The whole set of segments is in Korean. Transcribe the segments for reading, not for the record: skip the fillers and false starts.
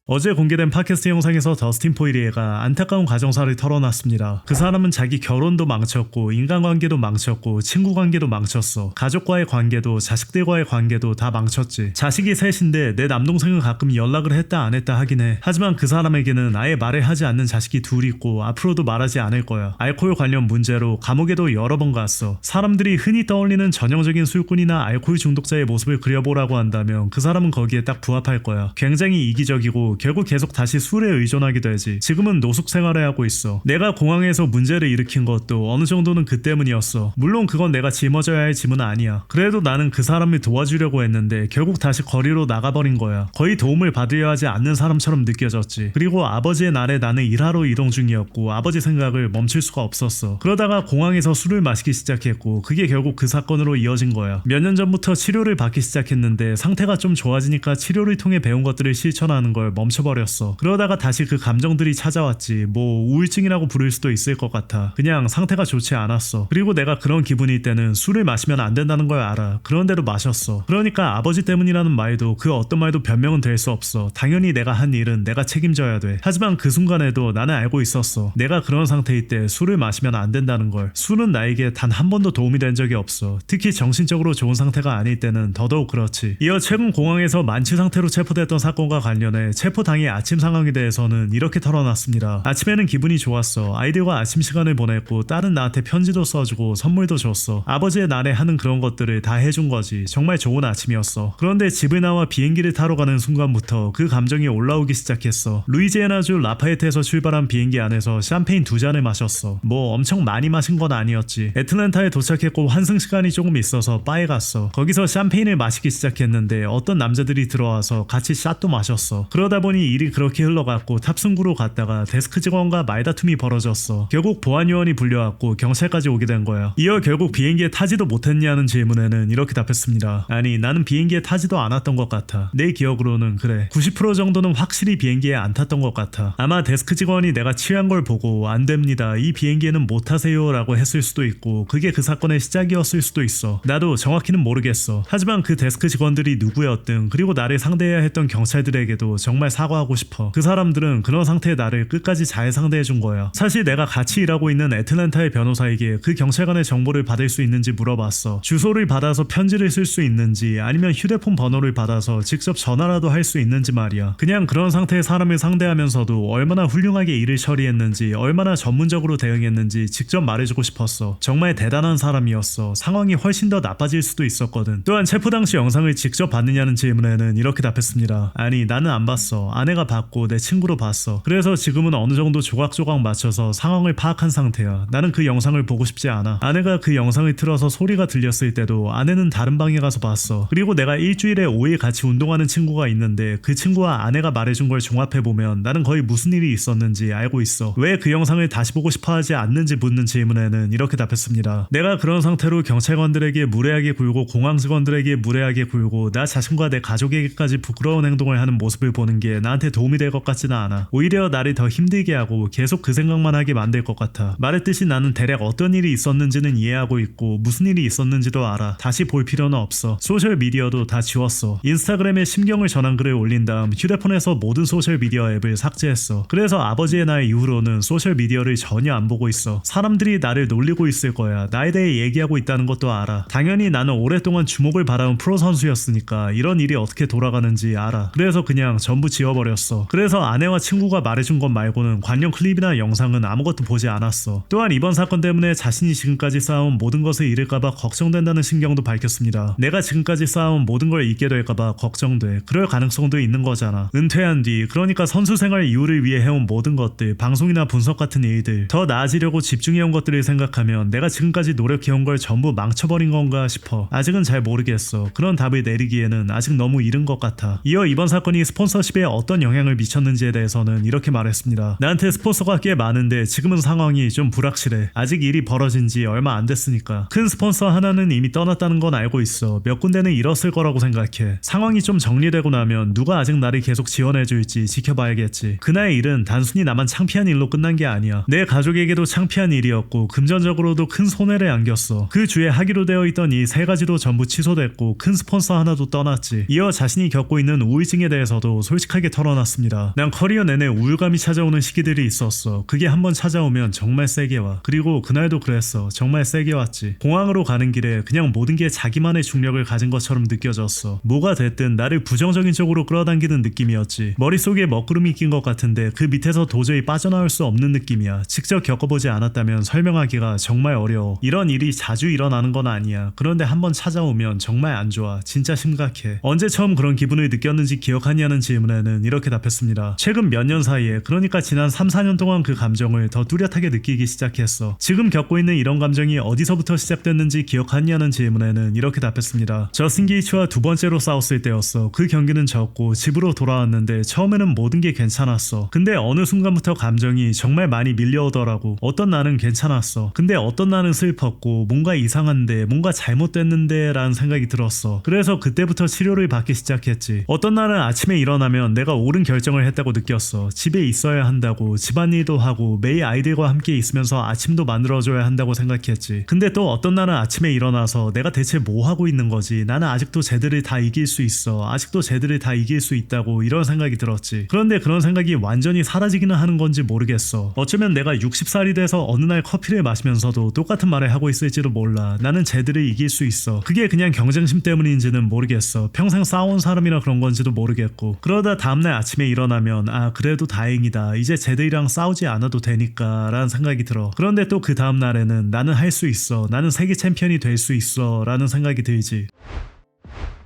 어제 공개된 팟캐스트 영상에서 더스틴 포이리에가 안타까운 가정사를 털어놨습니다. 그 사람은 자기 결혼도 망쳤고 인간관계도 망쳤고 친구관계도 망쳤어. 가족과의 관계도 자식들과의 관계도 다 망쳤지. 자식이 셋인데 내 남동생은 가끔 연락을 했다 안 했다 하긴 해. 하지만 그 사람에게는 아예 말을 하지 않는 자식이 둘 있고 앞으로도 말하지 않을 거야. 알코올 관련 문제로 감옥에도 여러 번 갔어. 사람들이 흔히 떠올리는 전형적인 술꾼이나 알코올 중독자의 모습을 그려보라고 한다면 그 사람은 거기에 딱 부합할 거야. 굉장히 이기적이고 결국 계속 다시 술에 의존하게 되지. 지금은 노숙 생활을 하고 있어. 내가 공항에서 문제를 일으킨 것도 어느 정도는 그 때문이었어. 물론 그건 내가 짊어져야 할 짐은 아니야. 그래도 나는 그 사람을 도와주려고 했는데 결국 다시 거리로 나가버린 거야. 거의 도움을 받으려 하지 않는 사람처럼 느껴졌지. 그리고 아버지의 날에 나는 일하러 이동 중이었고 아버지 생각을 멈출 수가 없었어. 그러다가 공항에서 술을 마시기 시작했고 그게 결국 그 사건으로 이어진 거야. 몇 년 전부터 치료를 받기 시작했는데 상태가 좀 좋아지니까 치료를 통해 배운 것들을 실천하는 걸 멈춰버렸어. 그러다가 다시 그 감정들이 찾아왔지. 뭐 우울증이라고 부를 수도 있을 것 같아. 그냥 상태가 좋지 않았어. 그리고 내가 그런 기분일 때는 술을 마시면 안 된다는 걸 알아. 그런데도 마셨어. 그러니까 아버지 때문이라는 말도 그 어떤 말도 변명은 될 수 없어. 당연히 내가 한 일은 내가 책임져야 돼. 하지만 그 순간에도 나는 알고 있었어. 내가 그런 상태일 때 술을 마시면 안 된다는 걸. 술은 나에게 단 한 번도 도움이 된 적이 없어. 특히 정신적으로 좋은 상태가 아닐 때는 더더욱 그렇지. 이어 최근 공항에서 만취 상태로 체포됐던 사건과 관련해 체포 당일 아침 상황에 대해서는 이렇게 털어놨습니다. 아침에는 기분이 좋았어. 아이들과 아침 시간을 보냈고 딸은 나한테 편지도 써주고 선물도 줬어. 아버지의 날에 하는 그런 것들을 다 해준 거지. 정말 좋은 아침이었어. 그런데 집을 나와 비행기를 타러 가는 순간부터 그 감정이 올라오기 시작했어. 루이지애나주 라파에트에서 출발한 비행기 안에서 샴페인 2잔을 마셨어. 뭐 엄청 많이 마신 건 아니었지. 애틀랜타에 도착했고 환승 시간이 조금 있어서 바에 갔어. 거기서 샴페인을 마시기 시작했는데 어떤 남자들이 들어와서 같이 샷도 마셨어. 그러다 보니 일이 그렇게 흘러갔고 탑승구로 갔다가 데스크 직원과 말다툼이 벌어졌어. 결국 보안 요원이 불려왔고 경찰까지 오게 된 거야. 이어 결국 비행기에 타지도 못했냐는 질문에는 이렇게 답했습니다. 아니 나는 비행기에 타지도 않았던 것 같아. 내 기억으로는 그래. 90% 정도는 확실히 비행기에 안 탔던 것 같아. 아마 데스크 직원이 내가 취한 걸 보고 안 됩니다. 이 비행기에는 못 타세요 라고 했을 수도 있고 그게 그 사건의 시작이었을 수도 있어. 나도 정확히는 모르겠어. 하지만 그 데스크 직원들이 누구였든 그리고 나를 상대해야 했던 경찰들에게도 정말 사과하고 싶어. 그 사람들은 그런 상태의 나를 끝까지 잘 상대해준 거야. 사실 내가 같이 일하고 있는 애틀랜타의 변호사에게 그 경찰관의 정보를 받을 수 있는지 물어봤어. 주소를 받아서 편지를 쓸 수 있는지 아니면 휴대폰 번호를 받아서 직접 전화라도 할 수 있는지 말이야. 그냥 그런 상태의 사람을 상대하면서도 얼마나 훌륭하게 일을 처리했는지 얼마나 전문적으로 대응했는지 직접 말해주고 싶었어. 정말 대단한 사람이었어. 상황이 훨씬 더 나빠질 수도 있었거든. 또한 체포 당시 영상을 직접 봤느냐는 질문에는 이렇게 답했습니다. 아니 나는 안 봤어. 아내가 봤고 내 친구로 봤어. 그래서 지금은 어느 정도 조각조각 맞춰서 상황을 파악한 상태야. 나는 그 영상을 보고 싶지 않아. 아내가 그 영상을 틀어서 소리가 들렸을 때도 아내는 다른 방에 가서 봤어. 그리고 내가 일주일에 5일 같이 운동하는 친구가 있는데 그 친구와 아내가 말해준 걸 종합해보면 나는 거의 무슨 일이 있었는지 알고 있어. 왜 그 영상을 다시 보고 싶어 하지 않는지 묻는 질문에는 이렇게 답했습니다. 내가 그런 상태로 경찰관들에게 무례하게 굴고 공항 직원들에게 무례하게 굴고 나 자신과 내 가족에게까지 부끄러운 행동을 하는 모습을 보는 게 나한테 도움이 될 것 같지는 않아. 오히려 나를 더 힘들게 하고 계속 그 생각만 하게 만들 것 같아. 말했듯이 나는 대략 어떤 일이 있었는지는 이해하고 있고 무슨 일이 있었는지도 알아. 다시 볼 필요는 없어. 소셜미디어도 다 지웠어. 인스타그램에 심경을 전한 글을 올린 다음 휴대폰에서 모든 소셜미디어 앱을 삭제했어. 그래서 아버지의 날 이후로는 소셜미디어를 전혀 안 보고 있어. 사람들이 나를 놀리고 있을 거야. 나에 대해 얘기하고 있다는 것도 알아. 당연히 나는 오랫동안 주목을 받아온 프로 선수였으니까 이런 일이 어떻게 돌아가는지 알아. 그래서 그냥 전부 지워버렸어. 그래서 아내와 친구가 말해준 것 말고는 관련 클립이나 영상은 아무것도 보지 않았어. 또한 이번 사건 때문에 자신이 지금까지 쌓아온 모든 것을 잃을까봐 걱정된다는 신경도 밝혔습니다. 내가 지금까지 쌓아온 모든 걸 잃게 될까봐 걱정돼. 그럴 가능성도 있는 거잖아. 은퇴한 뒤 그러니까 선수 생활 이후를 위해 해온 모든 것들, 방송이나 분석 같은 일들, 더 나아지려고 집중해온 것들을 생각하면 내가 지금까지 노력해온 걸 전부 망쳐버린 건가 싶어. 아직은 잘 모르겠어. 그런 답을 내리기에는 아직 너무 이른 것 같아. 이어 이번 사건이 스폰서십에 어떤 영향을 미쳤는지에 대해서는 이렇게 말했습니다. 나한테 스폰서가 꽤 많은데 지금은 상황이 좀 불확실해. 아직 일이 벌어진 지 얼마 안 됐으니까. 큰 스폰서 하나는 이미 떠났다는 건 알고 있어. 몇 군데는 잃었을 거라고 생각해. 상황이 좀 정리되고 나면 누가 아직 나를 계속 지원해줄지 지켜봐야겠지. 그날의 일은 단순히 나만 창피한 일로 끝난 게 아니야. 내 가족에게도 창피한 일이었고 금전적으로도 큰 손해를 안겼어. 그 주에 하기로 되어 있던 이 세 가지도 전부 취소됐고 큰 스폰서 하나도 떠났지. 이어 자신이 겪고 있는 우울증에 대해서도 솔직하게 솔직하게 털어놨습니다. 난 커리어 내내 우울감이 찾아오는 시기들이 있었어. 그게 한번 찾아오면 정말 세게 와. 그리고 그날도 그랬어. 정말 세게 왔지. 공항으로 가는 길에 그냥 모든 게 자기만의 중력을 가진 것처럼 느껴졌어. 뭐가 됐든 나를 부정적인 쪽으로 끌어당기는 느낌이었지. 머릿속에 먹구름이 낀 것 같은데 그 밑에서 도저히 빠져나올 수 없는 느낌이야. 직접 겪어보지 않았다면 설명하기가 정말 어려워. 이런 일이 자주 일어나는 건 아니야. 그런데 한번 찾아오면 정말 안 좋아. 진짜 심각해. 언제 처음 그런 기분을 느꼈는지 기억하냐는 질문에는 이렇게 답했습니다. 최근 몇 년 사이에, 그러니까 지난 3, 4년 동안 그 감정을 더 뚜렷하게 느끼기 시작했어. 지금 겪고 있는 이런 감정이 어디서부터 시작됐는지 기억하냐는 질문에는 이렇게 답했습니다. 저스틴 게이츠와 두 번째로 싸웠을 때였어. 그 경기는 졌고 집으로 돌아왔는데 처음에는 모든 게 괜찮았어. 근데 어느 순간부터 감정이 정말 많이 밀려오더라고. 어떤 날은 괜찮았어. 근데 어떤 날은 슬펐고 뭔가 이상한데, 뭔가 잘못됐는데 라는 생각이 들었어. 그래서 그때부터 치료를 받기 시작했지. 어떤 날은 아침에 일어나면 내가 옳은 결정을 했다고 느꼈어. 집에 있어야 한다고, 집안일도 하고 매일 아이들과 함께 있으면서 아침도 만들어줘야 한다고 생각했지. 근데 또 어떤 날은 아침에 일어나서 내가 대체 뭐 하고 있는 거지? 나는 아직도 쟤들을 다 이길 수 있어. 아직도 쟤들을 다 이길 수 있다고, 이런 생각이 들었지. 그런데 그런 생각이 완전히 사라지기는 하는 건지 모르겠어. 어쩌면 내가 60살이 돼서 어느 날 커피를 마시면서도 똑같은 말을 하고 있을지도 몰라. 나는 쟤들을 이길 수 있어. 그게 그냥 경쟁심 때문인지는 모르겠어. 평생 싸운 사람이라 그런 건지도 모르겠고. 그러다 다음날 아침에 일어나면 아, 그래도 다행이다. 이제 쟤들이랑 싸우지 않아도 되니까 라는 생각이 들어. 그런데 또 그 다음날에는 나는 할 수 있어. 나는 세계 챔피언이 될 수 있어 라는 생각이 들지.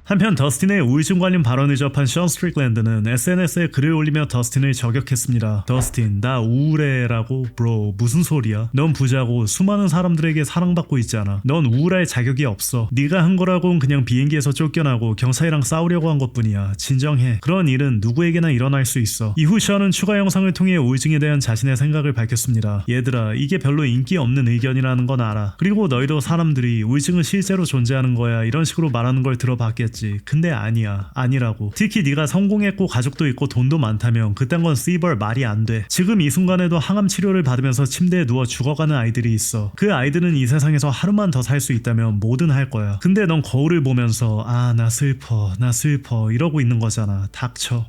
한편 더스틴의 우울증 관련 발언을 접한 션 스트릭랜드는 SNS에 글을 올리며 더스틴을 저격했습니다. 더스틴, 나 우울해 라고? 브로, 무슨 소리야? 넌 부자고 수많은 사람들에게 사랑받고 있잖아. 넌 우울할 자격이 없어. 네가 한 거라고는 그냥 비행기에서 쫓겨나고 경찰이랑 싸우려고 한 것뿐이야. 진정해. 그런 일은 누구에게나 일어날 수 있어. 이후 션은 추가 영상을 통해 우울증에 대한 자신의 생각을 밝혔습니다. 얘들아, 이게 별로 인기 없는 의견이라는 건 알아. 그리고 너희도 사람들이 우울증은 실제로 존재하는 거야 이런 식으로 말하는 걸 들어봤겠지. 근데 아니야. 아니라고. 특히 네가 성공했고 가족도 있고 돈도 많다면 그딴 건 씨벌 말이 안 돼. 지금 이 순간에도 항암 치료를 받으면서 침대에 누워 죽어가는 아이들이 있어. 그 아이들은 이 세상에서 하루만 더 살 수 있다면 뭐든 할 거야. 근데 넌 거울을 보면서 아, 나 슬퍼 이러고 있는 거잖아. 닥쳐.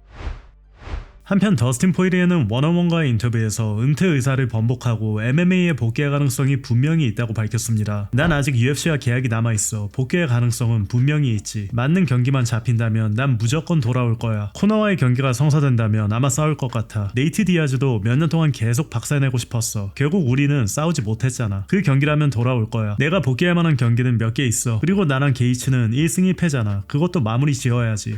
한편 더스틴 포이리에는 원어원과의 인터뷰에서 은퇴 의사를 번복하고 MMA에 복귀할 가능성이 분명히 있다고 밝혔습니다. 난 아직 UFC와 계약이 남아있어. 복귀할 가능성은 분명히 있지. 맞는 경기만 잡힌다면 난 무조건 돌아올 거야. 코너와의 경기가 성사된다면 아마 싸울 것 같아. 네이트 디아즈도 몇 년 동안 계속 박살내고 싶었어. 결국 우리는 싸우지 못했잖아. 그 경기라면 돌아올 거야. 내가 복귀할 만한 경기는 몇 개 있어. 그리고 나랑 게이츠는 1승 1패잖아. 그것도 마무리 지어야지.